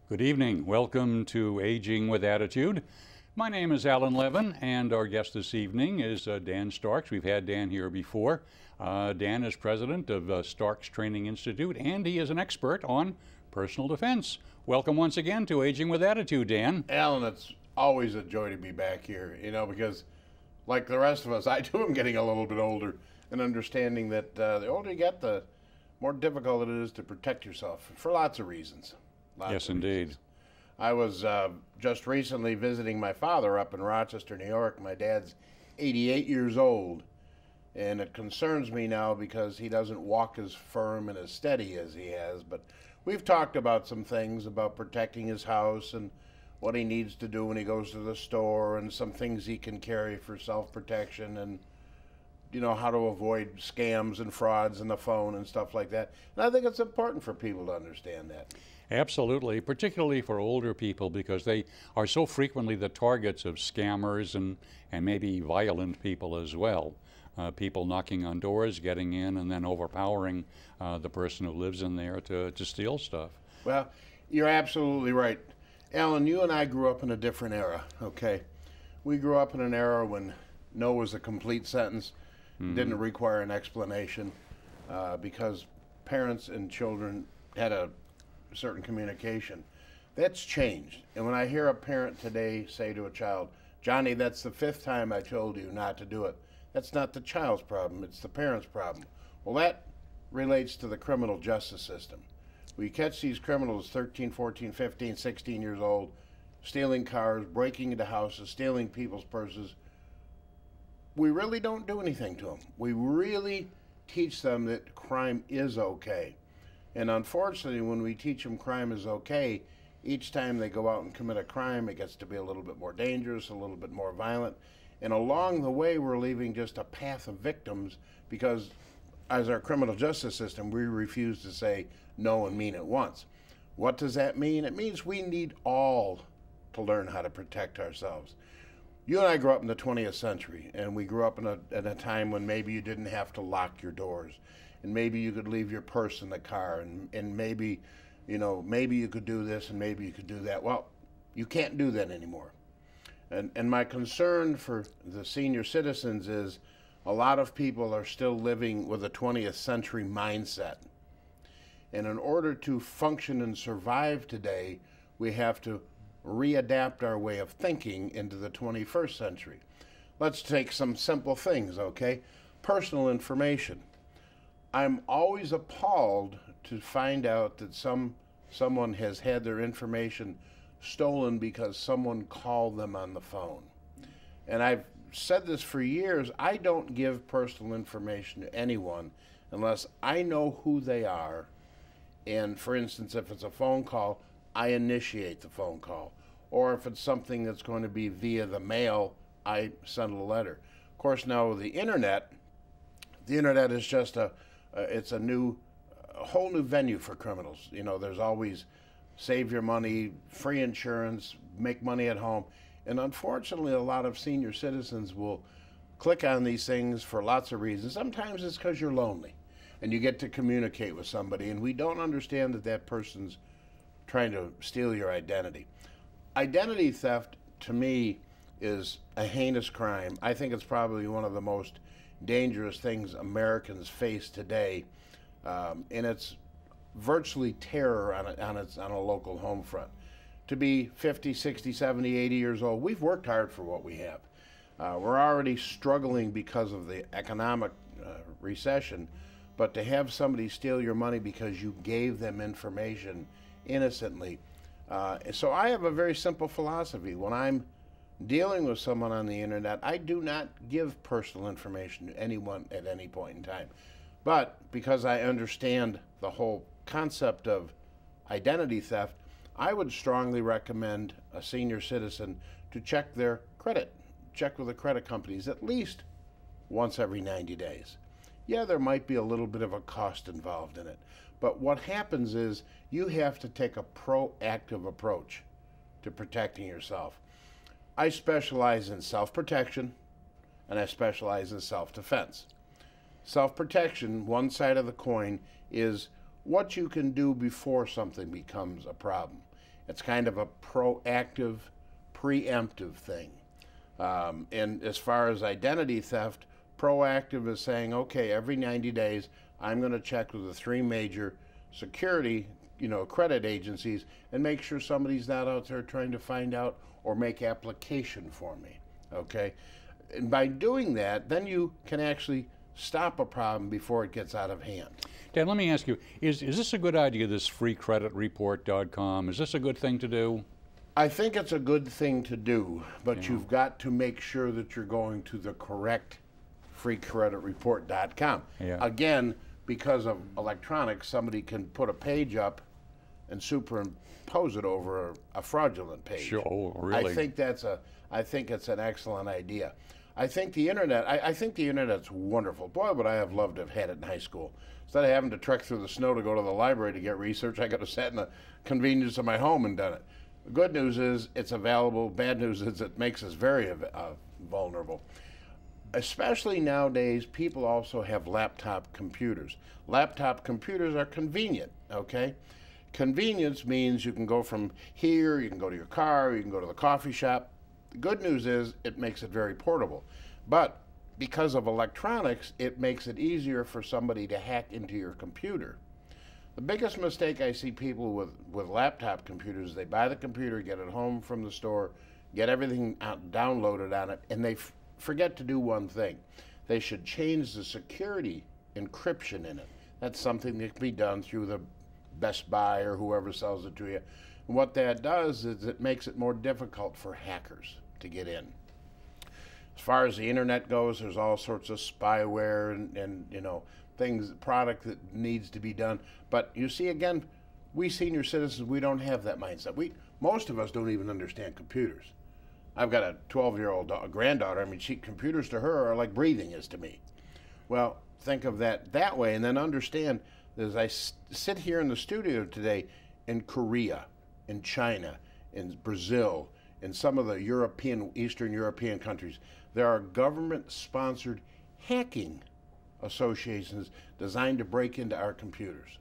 Good evening. Welcome to Aging with Attitude. My name is Alan Levin, and our guest this evening is Dan Starks. We've had Dan here before. Dan is president of Starks Training Institute, and he is an expert on personal defense. Welcome once again to Aging with Attitude, Dan. Alan, it's always a joy to be back here, because like the rest of us, I too am getting a little bit older and understanding that the older you get, the more difficult it is to protect yourself for lots of reasons. Yes, indeed. I was just recently visiting my father up in Rochester, New York. My dad's 88 years old, and it concerns me now because he doesn't walk as firm and as steady as he has. But we've talked about some things about protecting his house and what he needs to do when he goes to the store and some things he can carry for self-protection and, how to avoid scams and frauds in the phone and stuff like that. And I think it's important for people to understand that. Absolutely, particularly for older people, because they are so frequently the targets of scammers and maybe violent people as well. People knocking on doors, getting in, and then overpowering the person who lives in there to steal stuff. Well, you're absolutely right. Alan, you and I grew up in a different era, okay? We grew up in an era when no was a complete sentence, didn't require an explanation, because parents and children had a certain communication. That's changed. And when I hear a parent today say to a child, "Johnny, that's the 5th time I told you not to do it," that's not the child's problem, it's the parent's problem. Well, that relates to the criminal justice system. We catch these criminals 13, 14, 15, 16 years old, stealing cars, breaking into houses, stealing people's purses. We really don't do anything to them. We really teach them that crime is okay. And unfortunately, when we teach them crime is okay, each time they go out and commit a crime, it gets to be a little bit more dangerous, a little bit more violent. And along the way, we're leaving just a path of victims because as our criminal justice system, we refuse to say no and mean it once. What does that mean? It means we need all to learn how to protect ourselves. You and I grew up in the 20th century, and we grew up in a time when maybe you didn't have to lock your doors. And maybe you could leave your purse in the car, and maybe, maybe you could do this and maybe you could do that. Well, you can't do that anymore. And my concern for the senior citizens is a lot of people are still living with a 20th century mindset. And in order to function and survive today, we have to readapt our way of thinking into the 21st century. Let's take some simple things, okay? Personal information. I'm always appalled to find out that someone has had their information stolen because someone called them on the phone. And I've said this for years, I don't give personal information to anyone unless I know who they are. And for instance, if it's a phone call, I initiate the phone call. Or if it's something that's going to be via the mail, I send a letter. Of course, now with the internet is just it's a whole new venue for criminals. There's always save your money, free insurance, make money at home. And unfortunately, a lot of senior citizens will click on these things for lots of reasons. Sometimes it's because you're lonely and you get to communicate with somebody, and we don't understand that that person's trying to steal your identity. Identity theft, to me, is a heinous crime. I think it's probably one of the most dangerous things Americans face today, and it's virtually terror on a local home front. To be 50, 60, 70, 80 years old, we've worked hard for what we have. We're already struggling because of the economic recession, but to have somebody steal your money because you gave them information innocently. So I have a very simple philosophy. When I'm dealing with someone on the internet, I do not give personal information to anyone at any point in time. But because I understand the whole concept of identity theft, I would strongly recommend a senior citizen to check their credit, check with the credit companies at least once every 90 days. Yeah, there might be a little bit of a cost involved in it, but what happens is you have to take a proactive approach to protecting yourself. I specialize in self-protection, and I specialize in self-defense. Self-protection, one side of the coin, is what you can do before something becomes a problem. It's kind of a proactive, preemptive thing. And as far as identity theft, proactive is saying, okay, every 90 days, I'm going to check with the 3 major security, credit agencies and make sure somebody's not out there trying to find out or make application for me, okay? And by doing that, then you can actually stop a problem before it gets out of hand. Dan, let me ask you, is this a good idea, this freecreditreport.com? Is this a good thing to do? I think it's a good thing to do, but you've got to make sure that you're going to the correct freecreditreport.com. Yeah. Again, because of electronics, somebody can put a page up and superimpose it over a fraudulent page. Sure, oh, really? I think it's an excellent idea. I think the internet, I think the internet's wonderful. Boy, would I have loved to have had it in high school. Instead of having to trek through the snow to go to the library to get research, I could have sat in the convenience of my home and done it. The good news is it's available. Bad news is it makes us very vulnerable. Especially nowadays, people also have laptop computers. Laptop computers are convenient, okay? Convenience means you can go from here, you can go to your car, you can go to the coffee shop. The good news is it makes it very portable. But because of electronics, it makes it easier for somebody to hack into your computer. The biggest mistake I see people with laptop computers is they buy the computer, get it home from the store, get everything downloaded on it, and they forget to do one thing. They should change the security encryption in it. That's something that can be done through the Best Buy or whoever sells it to you. And what that does is it makes it more difficult for hackers to get in. As far as the internet goes, there's all sorts of spyware and things, product that needs to be done. But you see, again, we senior citizens, we don't have that mindset. Most of us don't even understand computers. I've got a 12-year-old granddaughter. I mean, computers to her are like breathing is to me. Well, think of that way, and then understand that as I sit here in the studio today, in Korea, in China, in Brazil, in some of the Eastern European countries, there are government-sponsored hacking associations designed to break into our computers,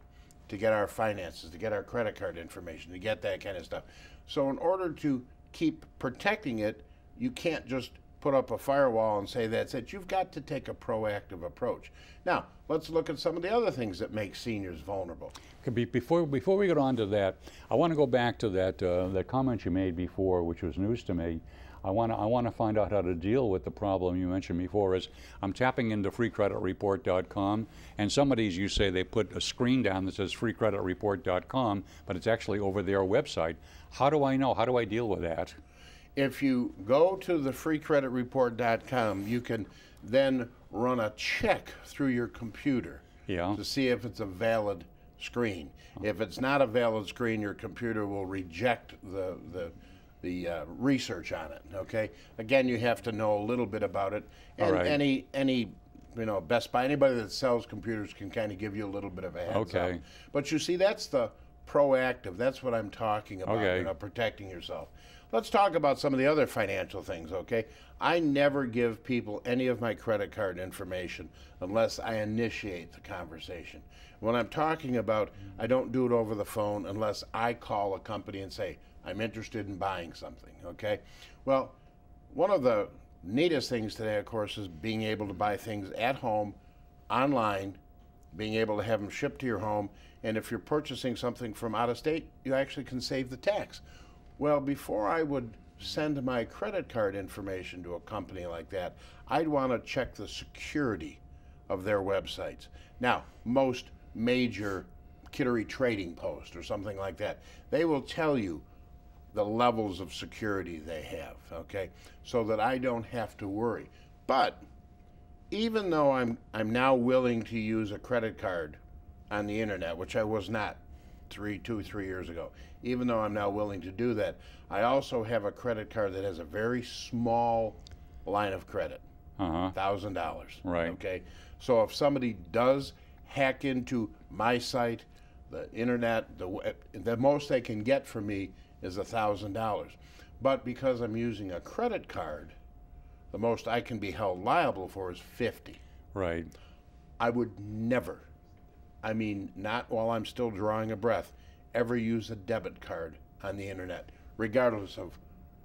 to get our finances, to get our credit card information, to get that kind of stuff. So in order to keep protecting it, you can't just put up a firewall and say that's it. You've got to take a proactive approach. Now, let's look at some of the other things that make seniors vulnerable. Before we get on to that, I want to go back to that comment you made before, which was news to me. I want to find out how to deal with the problem you mentioned before. Is I'm tapping into freecreditreport.com, and somebody's, you say, they put a screen down that says freecreditreport.com, but it's actually over their website. How do I know? How do I deal with that? If you go to the freecreditreport.com, you can then run a check through your computer to see if it's a valid screen. If it's not a valid screen, your computer will reject the research on it. Okay. Again, you have to know a little bit about it. And any Best Buy, anybody that sells computers can kind of give you a little bit of a heads up. But you see, that's the proactive. That's what I'm talking about. Protecting yourself. Let's talk about some of the other financial things, okay? I never give people any of my credit card information unless I initiate the conversation. When I'm talking about, I don't do it over the phone unless I call a company and say, I'm interested in buying something, okay? Well, one of the neatest things today, of course, is being able to buy things at home, online, being able to have them shipped to your home, and if you're purchasing something from out of state, you actually can save the tax. Well, before I would send my credit card information to a company like that, I'd want to check the security of their websites. Now, most major Kittery Trading Post or something like that, they will tell you the levels of security they have, okay, so that I don't have to worry. But even though I'm now willing to use a credit card on the internet, which I was not 3 years ago, even though I'm now willing to do that, I also have a credit card that has a very small line of credit, $1,000. Right. Okay. So if somebody does hack into my site, the internet, the most they can get from me is $1,000. But because I'm using a credit card, the most I can be held liable for is $50. Right. I would never, I mean, not while I'm still drawing a breath, ever use a debit card on the internet, regardless of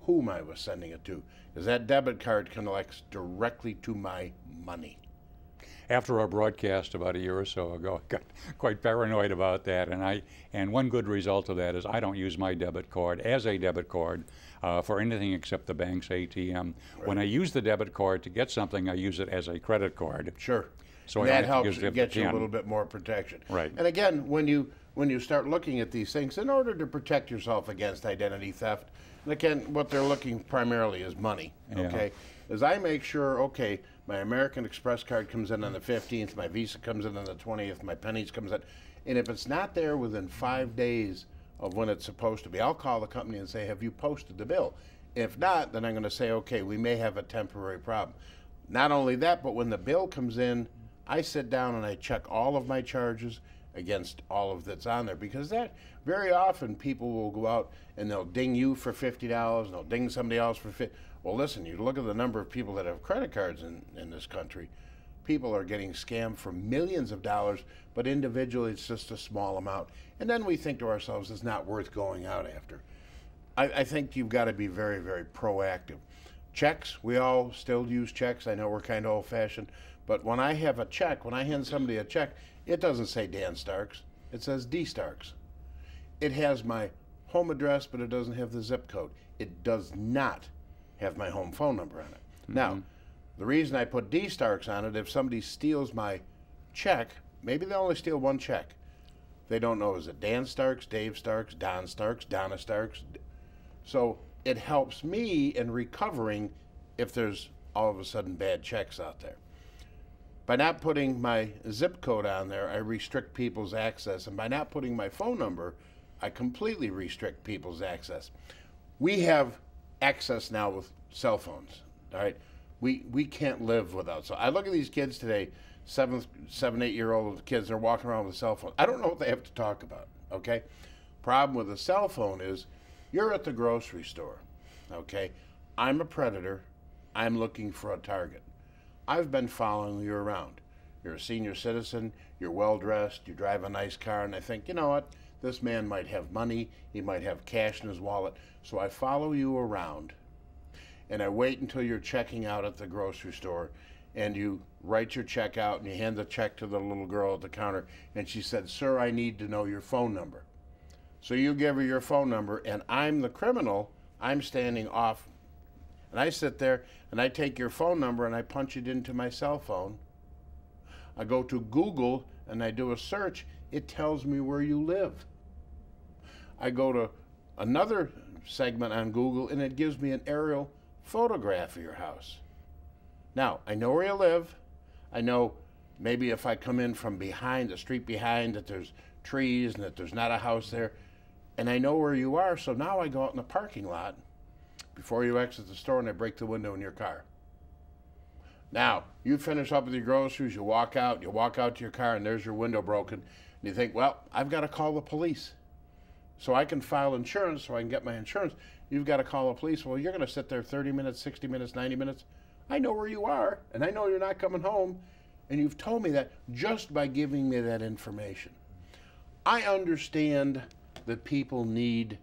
whom I was sending it to, because that debit card connects directly to my money. After our broadcast about a year or so ago, I got quite paranoid about that, and one good result of that is I don't use my debit card as a debit card for anything except the bank's ATM. Right. When I use the debit card to get something, I use it as a credit card. Sure. So that helps get you a little bit more protection. Right. And again, when you start looking at these things, in order to protect yourself against identity theft, and again, what they're looking primarily is money. Okay, is I make sure, okay, my American Express card comes in on the 15th, my Visa comes in on the 20th, my pennies comes in, and if it's not there within 5 days of when it's supposed to be, I'll call the company and say, have you posted the bill? If not, then I'm going to say, okay, we may have a temporary problem. Not only that, but when the bill comes in, I sit down and I check all of my charges against all of that's on there, because that very often people will go out and they'll ding you for $50 and they'll ding somebody else for $50. Well, listen, you look at the number of people that have credit cards in this country. People are getting scammed for millions of dollars, but individually it's just a small amount. And then we think to ourselves, it's not worth going out after. I think you've got to be very, very proactive. Checks, we all still use checks. I know we're kind of old-fashioned, but when I have a check, when I hand somebody a check, it doesn't say Dan Starks. It says D Starks. It has my home address, but it doesn't have the zip code. It does not have my home phone number on it. Mm-hmm. Now, the reason I put D Starks on it, if somebody steals my check, maybe they only steal one check. They don't know, is it Dan Starks, Dave Starks, Don Starks, Donna Starks? So it helps me in recovering if there's all of a sudden bad checks out there. By not putting my zip code on there, I restrict people's access. And by not putting my phone number, I completely restrict people's access. We have access now with cell phones, all right? We can't live without. So I look at these kids today, 7, 8-year-old kids, they're walking around with a cell phone. I don't know what they have to talk about, okay? Problem with a cell phone is you're at the grocery store, okay? I'm a predator. I'm looking for a target. I've been following you around. You're a senior citizen, you're well-dressed, you drive a nice car, and I think, you know what? This man might have money, he might have cash in his wallet, so I follow you around, and I wait until you're checking out at the grocery store, and you write your check out, and you hand the check to the little girl at the counter, and she said, sir, I need to know your phone number. So you give her your phone number, and I'm the criminal, I'm standing off, and I sit there, and I take your phone number, and I punch it into my cell phone. I go to Google, and I do a search. It tells me where you live. I go to another segment on Google, and it gives me an aerial photograph of your house. Now, I know where you live. I know maybe if I come in from behind, the street behind, that there's trees and that there's not a house there. And I know where you are, so now I go out in the parking lot before you exit the store, and I break the window in your car. Now, you finish up with your groceries, you walk out to your car, and there's your window broken. And you think, well, I've got to call the police so I can file insurance, so I can get my insurance. You've got to call the police. Well, you're going to sit there 30 minutes, 60 minutes, 90 minutes. I know where you are, and I know you're not coming home, and you've told me that just by giving me that information. I understand that people need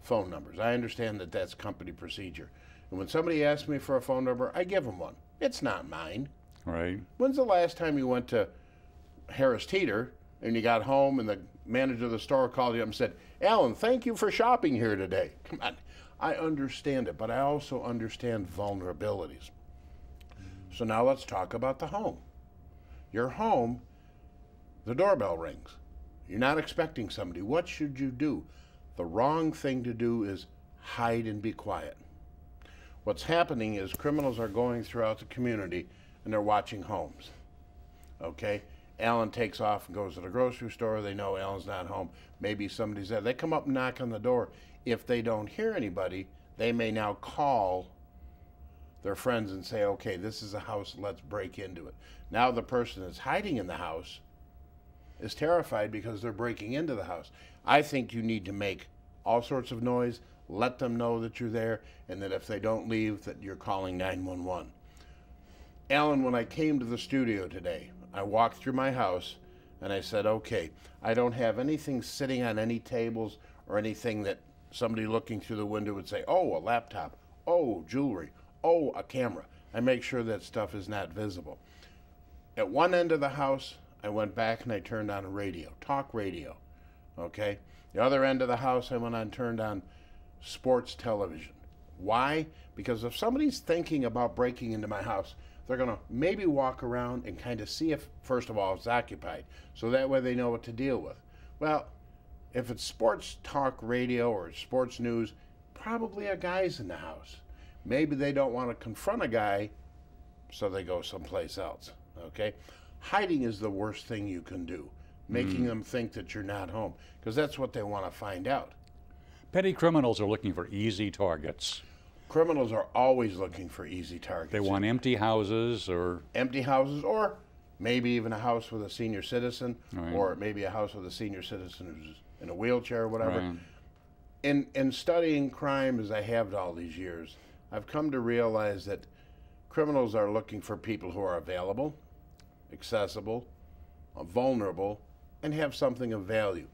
phone numbers. I understand that that's company procedure. And when somebody asks me for a phone number, I give them one. It's not mine. Right. When's the last time you went to Harris Teeter and you got home and the manager of the store called you up and said, Alan, thank you for shopping here today? Come on. I understand it, but I also understand vulnerabilities. So now let's talk about the home. Your home, the doorbell rings. You're not expecting somebody. What should you do? The wrong thing to do is hide and be quiet. What's happening is criminals are going throughout the community and they're watching homes. Okay? Alan takes off and goes to the grocery store. They know Alan's not home. Maybe somebody's there. They come up and knock on the door. If they don't hear anybody, they may now call their friends and say, okay, this is a house, let's break into it. Now the person that's hiding in the house is terrified because they're breaking into the house. I think you need to make all sorts of noise, let them know that you're there, and that if they don't leave, that you're calling 911. Alan, when I came to the studio today, I walked through my house and I said, okay, I don't have anything sitting on any tables or anything that somebody looking through the window would say, oh, a laptop, oh, jewelry, oh, a camera. I make sure that stuff is not visible. At one end of the house, I went back and I turned on a radio, talk radio, okay? The other end of the house, I went on and turned on sports television. Why? Because if somebody's thinking about breaking into my house, they're going to maybe walk around and kind of see if, first of all, it's occupied, so that way they know what to deal with. Well, if it's sports talk radio or sports news, probably a guy's in the house. Maybe they don't want to confront a guy, so they go someplace else, okay? Hiding is the worst thing you can do, making them think that you're not home, because that's what they want to find out. Petty criminals are looking for easy targets. Criminals are always looking for easy targets. They want empty houses or... Empty houses, or maybe even a house with a senior citizen, Right. or maybe a house with a senior citizen who's in a wheelchair or whatever. Right. In studying crime as I have all these years, I've come to realize that criminals are looking for people who are available, accessible, vulnerable, and have something of value.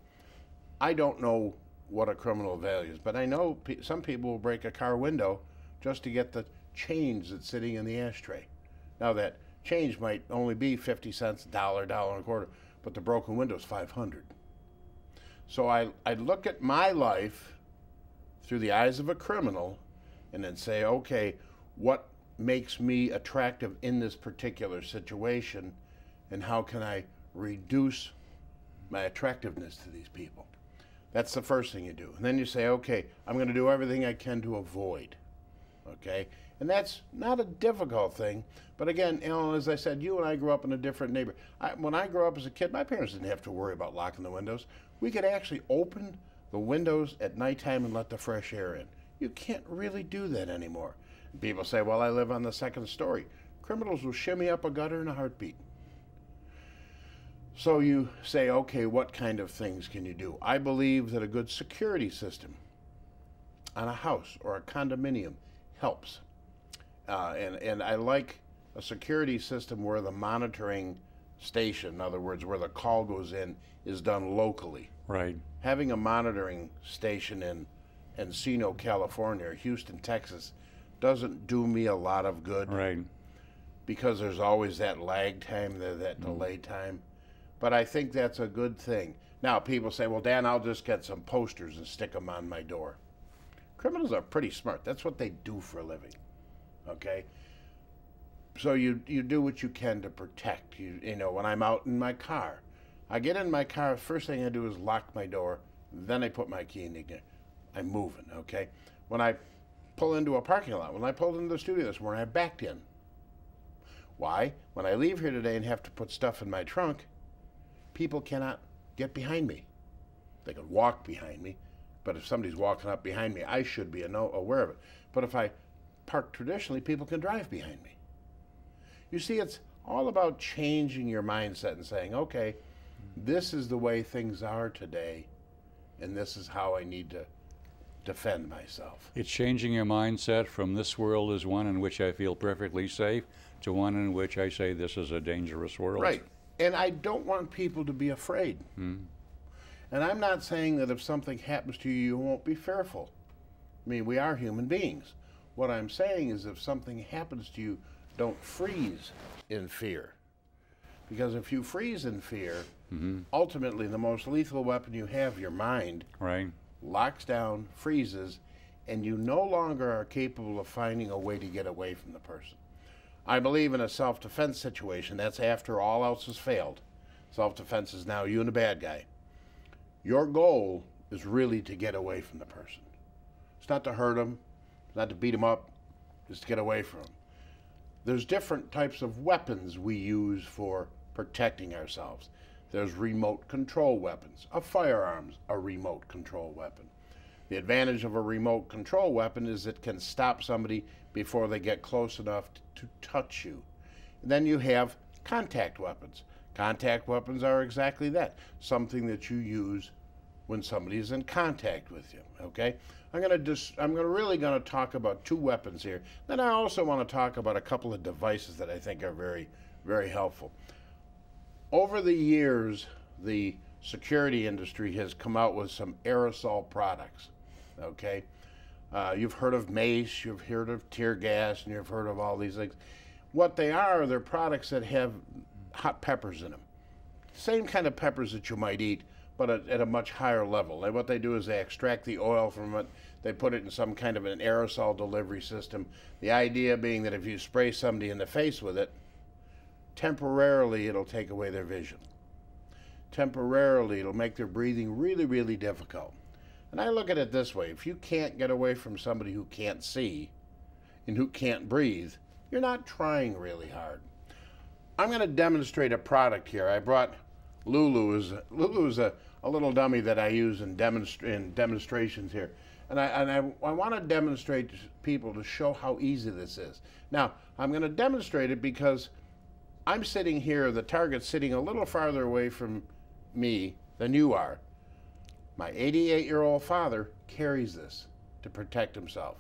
I don't know what a criminal values, but I know some people will break a car window just to get the change that's sitting in the ashtray. Now that change might only be 50 cents, $1, $1.25, but the broken window is 500. So I look at my life through the eyes of a criminal and then say, okay, what makes me attractive in this particular situation, and how can I reduce my attractiveness to these people? That's the first thing you do. And then you say, okay, I'm going to do everything I can to avoid, okay? And that's not a difficult thing. But again, Alan, as I said, you and I grew up in a different neighborhood. When I grew up as a kid, my parents didn't have to worry about locking the windows. We could actually open the windows at nighttime and let the fresh air in. You can't really do that anymore. People say, well, I live on the second story. Criminals will shimmy up a gutter in a heartbeat. So you say, okay, what kind of things can you do? I believe that a good security system on a house or a condominium helps. And I like a security system where the monitoring station, in other words, where the call goes in, is done locally. Right. Having a monitoring station in Encino, California, or Houston, Texas, doesn't do me a lot of good. Right. Because there's always that lag time, that delay time. But I think that's a good thing. Now, people say, well, Dan, I'll just get some posters and stick them on my door. Criminals are pretty smart. That's what they do for a living, okay? So you do what you can to protect. You know, when I'm out in my car, I get in my car, first thing I do is lock my door, then I put my key in the ignition. I'm moving, okay? When I pull into a parking lot, when I pulled into the studio this morning, I backed in. Why? When I leave here today and have to put stuff in my trunk, people cannot get behind me. They can walk behind me, but if somebody's walking up behind me, I should be aware of it. But if I park traditionally, people can drive behind me. You see, it's all about changing your mindset and saying, okay, this is the way things are today, and this is how I need to defend myself. It's changing your mindset from this world is one in which I feel perfectly safe to one in which I say this is a dangerous world. Right. And I don't want people to be afraid. And I'm not saying that if something happens to you, you won't be fearful. I mean, we are human beings. What I'm saying is if something happens to you, don't freeze in fear. Because if you freeze in fear, ultimately the most lethal weapon you have, your mind, Right. locks down, freezes, and you no longer are capable of finding a way to get away from the person. I believe in a self-defense situation, that's after all else has failed. Self-defense is now you and the bad guy. Your goal is really to get away from the person. It's not to hurt them, it's not to beat them up, it's to get away from them. There's different types of weapons we use for protecting ourselves. There's remote control weapons. A firearm's a remote control weapon. The advantage of a remote control weapon is it can stop somebody before they get close enough to touch you. And then you have contact weapons. Contact weapons are exactly that, something that you use when somebody is in contact with you, okay? I'm really going to talk about two weapons here. Then I also want to talk about a couple of devices that I think are very, very helpful. Over the years, the security industry has come out with some aerosol products, okay? You've heard of mace, you've heard of tear gas, and you've heard of all these things. What they are, they're products that have hot peppers in them. Same kind of peppers that you might eat, but at a much higher level. And what they do is they extract the oil from it, they put it in some kind of an aerosol delivery system. The idea being that if you spray somebody in the face with it, temporarily it'll take away their vision. Temporarily it'll make their breathing really, really difficult. And I look at it this way: if you can't get away from somebody who can't see and who can't breathe, you're not trying really hard. I'm going to demonstrate a product here. I brought Lulu is a little dummy that I use in demonstrations here. And I want to demonstrate to people to show how easy this is. Now, I'm going to demonstrate it because I'm sitting here, the target's sitting a little farther away from me than you are. My 88-year-old father carries this to protect himself.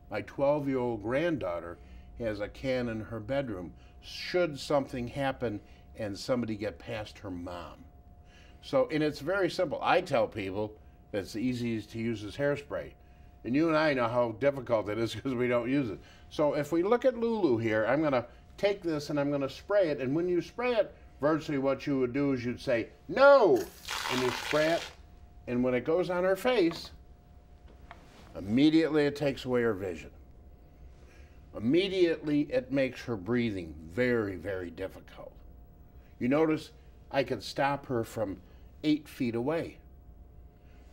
My 12-year-old granddaughter has a can in her bedroom should something happen and somebody get past her mom. So, and it's very simple. I tell people that it's the easiest to use as hairspray. And you and I know how difficult it is because we don't use it. So if we look at Lulu here, I'm going to take this and I'm going to spray it. And when you spray it, virtually what you would do is you'd say, "No!" And you spray it. And when it goes on her face, immediately it takes away her vision. Immediately it makes her breathing very, very difficult. You notice I can stop her from 8 feet away.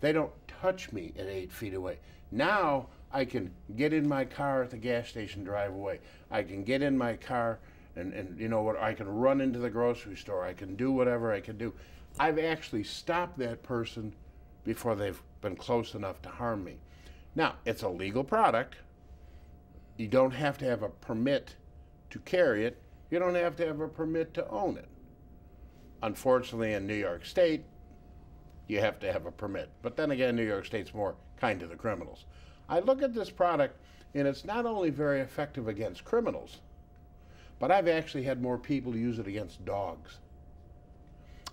They don't touch me at 8 feet away. Now I can get in my car at the gas station, drive away. I can get in my car and you know what, I can run into the grocery store. I can do whatever I can do. I've actually stopped that person before they've been close enough to harm me. Now, it's a legal product. You don't have to have a permit to carry it. You don't have to have a permit to own it. Unfortunately, in New York State, you have to have a permit. But then again, New York State's more kind to the criminals. I look at this product, and it's not only very effective against criminals, but I've actually had more people use it against dogs.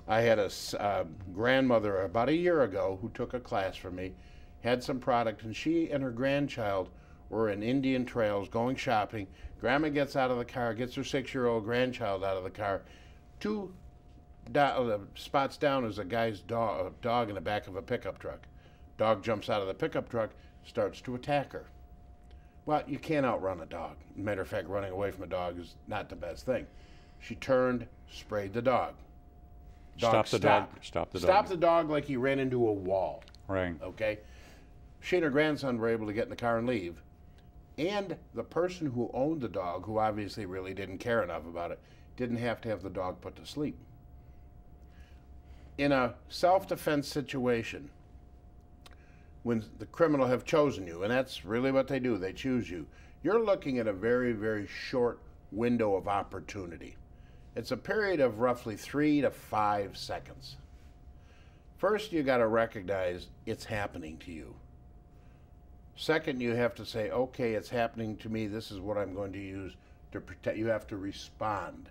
I had a grandmother about a year ago who took a class from me, had some product, and she and her grandchild were in Indian trails going shopping. Grandma gets out of the car, gets her 6-year-old grandchild out of the car. 2 spots down is a guy's dog in the back of a pickup truck. Dog jumps out of the pickup truck, starts to attack her. Well, you can't outrun a dog. Matter of fact, running away from a dog is not the best thing. She turned, sprayed the dog. Stop the dog. Stop the dog like he ran into a wall. Right. Okay? She and her grandson were able to get in the car and leave. And the person who owned the dog, who obviously really didn't care enough about it, didn't have to have the dog put to sleep. In a self-defense situation, when the criminal have chosen you, and that's really what they do, they choose you, you're looking at a very, very short window of opportunity. It's a period of roughly 3 to 5 seconds. First, you got to recognize it's happening to you. Second, you have to say, okay, it's happening to me. This is what I'm going to use to protect. You have to respond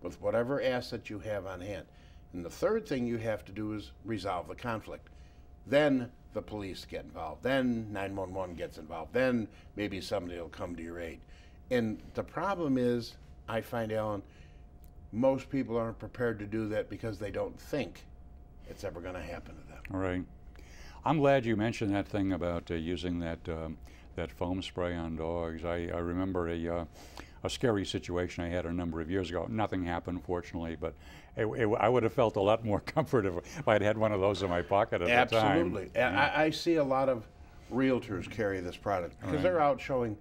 with whatever asset you have on hand. And the third thing you have to do is resolve the conflict. Then the police get involved. Then 911 gets involved. Then maybe somebody will come to your aid. And the problem is, I find, Alan, most people aren't prepared to do that because they don't think it's ever going to happen to them. All right. I'm glad you mentioned that thing about using that foam spray on dogs. I remember a scary situation I had a number of years ago. Nothing happened, fortunately, but I would have felt a lot more comfort if I'd had one of those in my pocket at the time. Absolutely. Yeah. I see a lot of realtors carry this product because they're out showing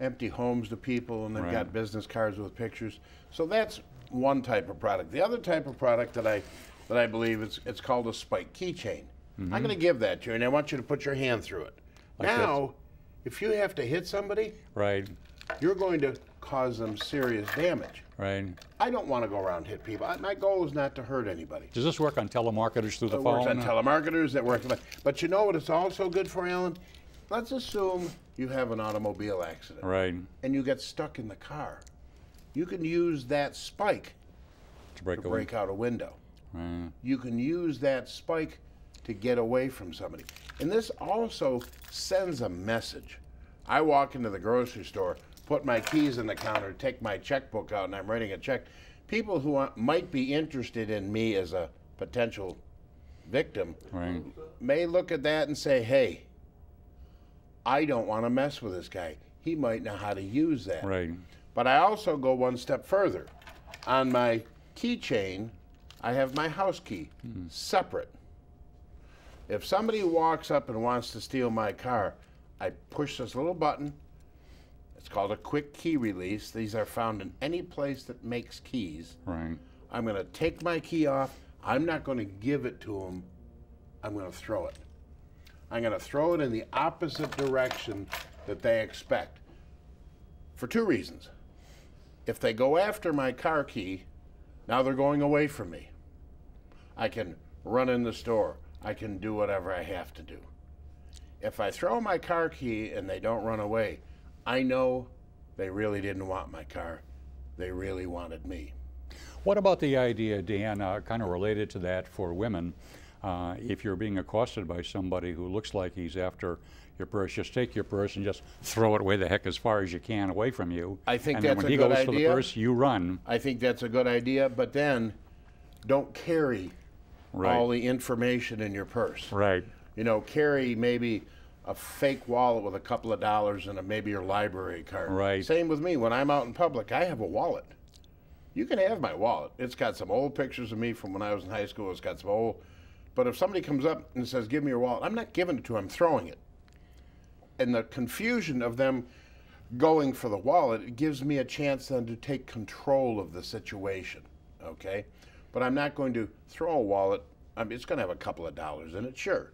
empty homes to people, and they've got business cards with pictures. So that's one type of product. The other type of product that I believe it's called a spike keychain. I'm going to give that to you, and I want you to put your hand through it. Like now, if you have to hit somebody, you're going to cause them serious damage. Right. I don't want to go around and hit people. My goal is not to hurt anybody. Does this work on telemarketers through the phone? It works on telemarketers. That works. But you know what it's also good for, Alan? Let's assume you have an automobile accident. Right. And you get stuck in the car. You can use that spike to break out a window. You can use that spike to get away from somebody. And this also sends a message. I walk into the grocery store, put my keys in the counter, take my checkbook out, and I'm writing a check. People who might be interested in me as a potential victim may look at that and say, hey, I don't want to mess with this guy. He might know how to use that. Right. But I also go one step further. On my keychain, I have my house key, separate. If somebody walks up and wants to steal my car, I push this little button. It's called a quick key release. These are found in any place that makes keys. Right. I'm going to take my key off. I'm not going to give it to them. I'm going to throw it. I'm going to throw it in the opposite direction that they expect. For two reasons. If they go after my car key, now they're going away from me. I can run in the store. I can do whatever I have to do. If I throw my car key and they don't run away, I know they really didn't want my car. They really wanted me. What about the idea, Dan, kind of related to that for women, if you're being accosted by somebody who looks like he's after your purse, just take your purse and just throw it away the heck as far as you can away from you. I think and that's then when a he good goes idea. for the purse, you run. I think that's a good idea, but then don't carry all the information in your purse. Right. You know, carry maybe a fake wallet with a couple of dollars and maybe your library card. Right. Same with me. When I'm out in public, I have a wallet. You can have my wallet. It's got some old pictures of me from when I was in high school. It's got some old. But if somebody comes up and says, give me your wallet, I'm not giving it to them. I'm throwing it. And the confusion of them going for the wallet, it gives me a chance then to take control of the situation, okay? But I'm not going to throw a wallet. I mean, it's going to have a couple of dollars in it, sure.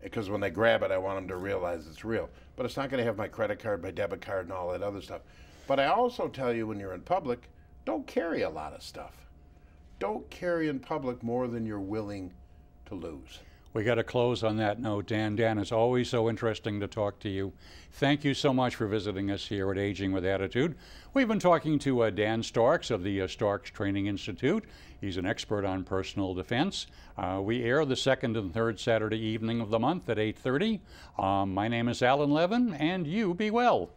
Because when they grab it, I want them to realize it's real. But it's not going to have my credit card, my debit card, and all that other stuff. But I also tell you when you're in public, don't carry a lot of stuff. Don't carry in public more than you're willing to lose. We got to close on that note, Dan. Dan, it's always so interesting to talk to you. Thank you so much for visiting us here at Aging with Attitude. We've been talking to Dan Starks of the Starks Training Institute. He's an expert on personal defense. We air the second and third Saturday evening of the month at 8:30. My name is Alan Levin, and you be well.